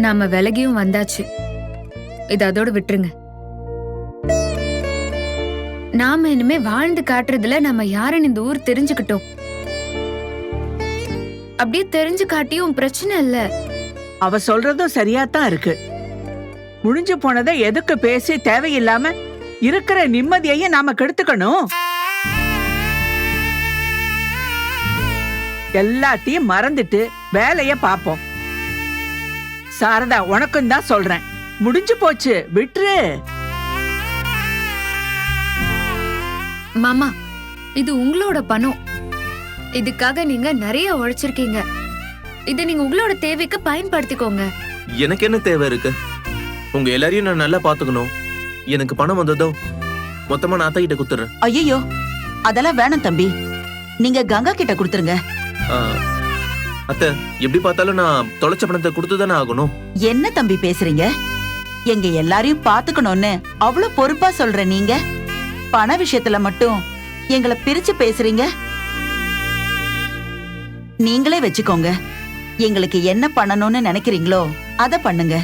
நாம விலகியும் வந்தாச்சு. இத அதோட விட்டுருங்க. நாம இனிமே வாழ்ந்து காட்டுறதுல நம்ம யாருன்னு இந்த ஊர் தெரிஞ்சுக்கிட்டோம். அப்படியே தெரிஞ்சு காட்டியும் பிரச்சனை இல்ல. அவ சொல்றதும் சரியாத்தான் இருக்கு. முடிஞ்சு போனதை எதுக்கு பேசி தேவையில்லாம இருக்கிற நிம்மதியையும் நாம கெடுத்துக்கணும். எல்லாத்தையும் மறந்துட்டு வேலைய பாப்போம். சாரதா, உனக்கும் தான் சொல்றேன், முடிஞ்சு போச்சு, விட்டுரு. மாமா, இது உங்களோட பணம். இதுக்காக நீங்க நிறைய உழைச்சிருக்கீங்க. இதை நீங்க உங்களோட தேவைக்கு பயன்படுத்திக்கோங்க. எனக்கு என்ன தேவை இருக்கு? உங்க எல்லாரையும் நான் நல்லா பாத்துக்கணும். எனக்கு பணம் வந்ததோ மொத்தமா நான் அத்தை கிட்ட குடுத்துறேன். ஐயோ, அதெல்லாம் வேணாம் தம்பி, நீங்க கங்கா கிட்ட கொடுத்துருங்க. அத்தை, எப்படி பார்த்தாலும் நான் தொலைச்ச பணத்தை கொடுத்துதானே ஆகணும். என்ன தம்பி பேசுறீங்க? எங்க எல்லாரையும் பாத்துக்கணும்னு அவ்வளவு பொறுப்பா சொல்ற நீங்க பண விஷயத்துல மட்டும் எங்களை பிரிச்சு பேசுறீங்க. நீங்களே வச்சுக்கோங்க. எங்களுக்கு என்ன பண்ணணும்னு நினைக்கிறீங்களோ அத பண்ணுங்க.